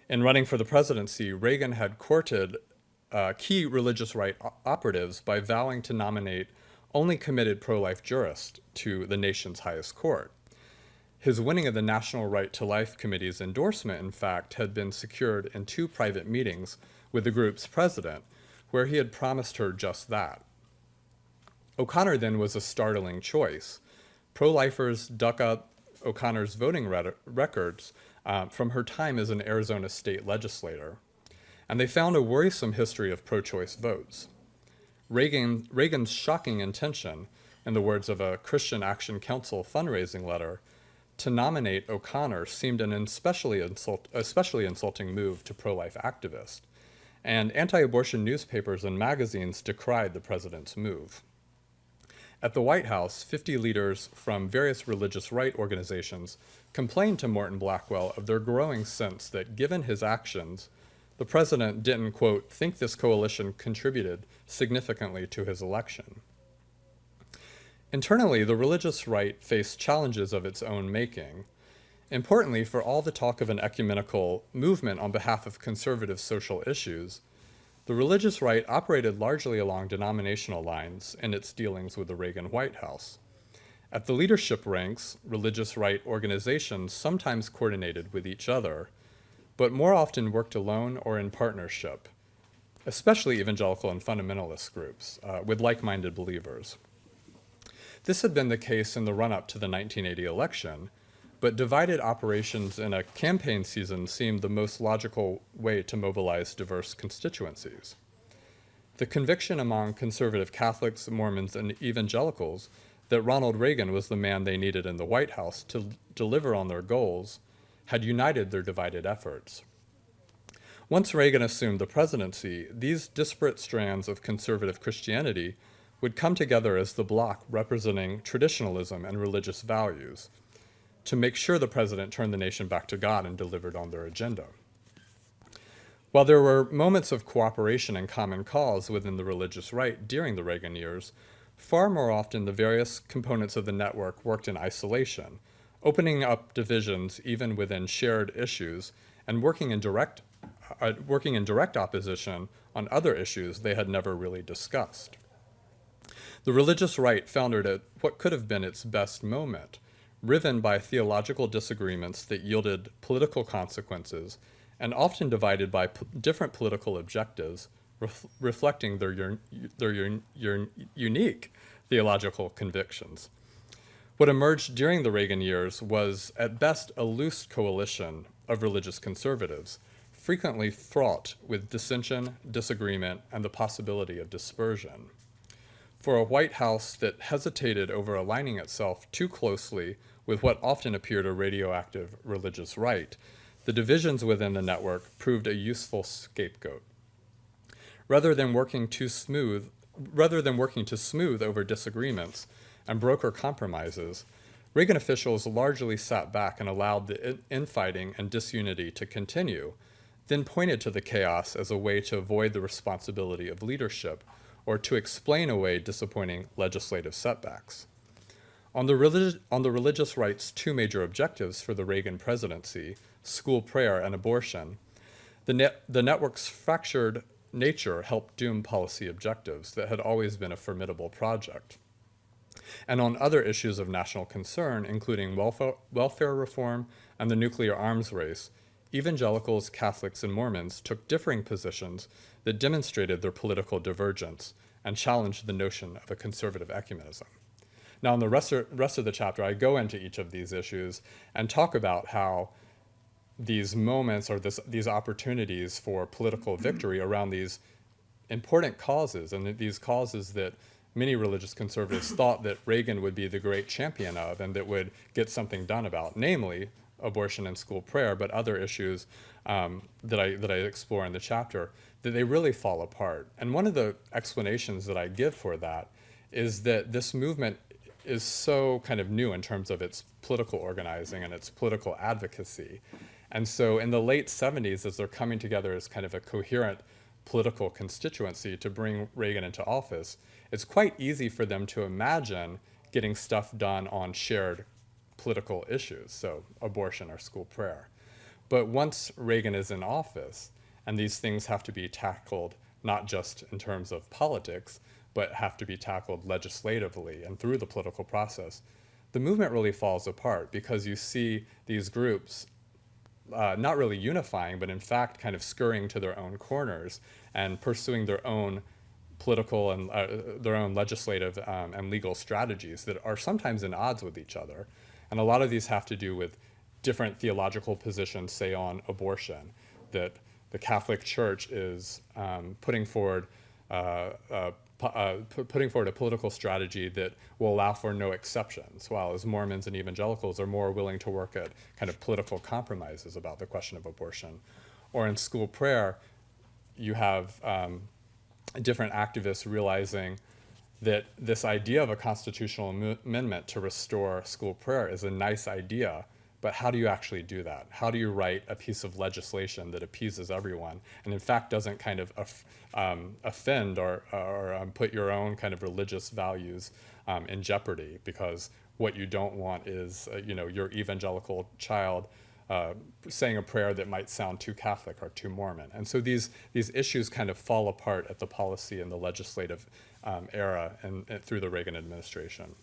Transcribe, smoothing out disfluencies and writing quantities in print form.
In running for the presidency, Reagan had courted key religious right operatives by vowing to nominate only committed pro-life jurists to the nation's highest court. His winning of the National Right to Life Committee's endorsement, in fact, had been secured in 2 private meetings with the group's president, where he had promised her just that. O'Connor then was a startling choice. Pro-lifers dug up O'Connor's voting records from her time as an Arizona state legislator, and they found a worrisome history of pro-choice votes. Reagan's shocking intention, in the words of a Christian Action Council fundraising letter, to nominate O'Connor seemed an especially insulting move to pro-life activists, and anti-abortion newspapers and magazines decried the president's move. At the White House, 50 leaders from various religious right organizations complained to Morton Blackwell of their growing sense that given his actions, the president didn't, quote, think this coalition contributed significantly to his election. Internally, the religious right faced challenges of its own making. Importantly, for all the talk of an ecumenical movement on behalf of conservative social issues, the religious right operated largely along denominational lines in its dealings with the Reagan White House. At the leadership ranks, religious right organizations sometimes coordinated with each other, but more often worked alone or in partnership, especially evangelical and fundamentalist groups, with like-minded believers. This had been the case in the run-up to the 1980 election, but divided operations in a campaign season seemed the most logical way to mobilize diverse constituencies. The conviction among conservative Catholics, Mormons, and evangelicals that Ronald Reagan was the man they needed in the White House to deliver on their goals had united their divided efforts. Once Reagan assumed the presidency, these disparate strands of conservative Christianity would come together as the bloc representing traditionalism and religious values to make sure the president turned the nation back to God and delivered on their agenda. While there were moments of cooperation and common cause within the religious right during the Reagan years, far more often the various components of the network worked in isolation, opening up divisions even within shared issues and working in direct opposition on other issues they had never really discussed. The religious right foundered at what could have been its best moment, riven by theological disagreements that yielded political consequences and often divided by different political objectives, reflecting their unique theological convictions. What emerged during the Reagan years was, at best, a loose coalition of religious conservatives, frequently fraught with dissension, disagreement, and the possibility of dispersion. For a White House that hesitated over aligning itself too closely with what often appeared a radioactive religious right, the divisions within the network proved a useful scapegoat. Rather than working to smooth over disagreements and broker compromises, Reagan officials largely sat back and allowed the infighting and disunity to continue, then pointed to the chaos as a way to avoid the responsibility of leadership or to explain away disappointing legislative setbacks. On the religious right's 2 major objectives for the Reagan presidency, school prayer and abortion, the network's fractured nature helped doom policy objectives that had always been a formidable project. And on other issues of national concern, including welfare reform and the nuclear arms race, evangelicals, Catholics, and Mormons took differing positions that demonstrated their political divergence and challenged the notion of a conservative ecumenism. Now, in the rest of the chapter, I go into each of these issues and talk about how these moments or these opportunities for political victory around these important causes, and these causes that many religious conservatives thought that Reagan would be the great champion of and that would get something done about, namely abortion and school prayer, but other issues that I explore in the chapter, that they really fall apart. And one of the explanations that I give for that is that this movement is so kind of new in terms of its political organizing and its political advocacy. And so in the late 70s, as they're coming together as kind of a coherent political constituency to bring Reagan into office, it's quite easy for them to imagine getting stuff done on shared political issues, so abortion or school prayer. But once Reagan is in office, and these things have to be tackled not just in terms of politics, but have to be tackled legislatively and through the political process, the movement really falls apart because you see these groups not really unifying, but in fact kind of scurrying to their own corners and pursuing their own political and their own legislative and legal strategies that are sometimes in odds with each other. And a lot of these have to do with different theological positions, say on abortion, that the Catholic Church is putting forward a political strategy that will allow for no exceptions, while as Mormons and Evangelicals are more willing to work at kind of political compromises about the question of abortion. Or in school prayer, you have different activists realizing that this idea of a constitutional amendment to restore school prayer is a nice idea, but how do you actually do that? How do you write a piece of legislation that appeases everyone and in fact doesn't kind of offend or put your own kind of religious values in jeopardy? Because what you don't want is your evangelical child saying a prayer that might sound too Catholic or too Mormon. And so these issues kind of fall apart at the policy and the legislative era and through the Reagan administration.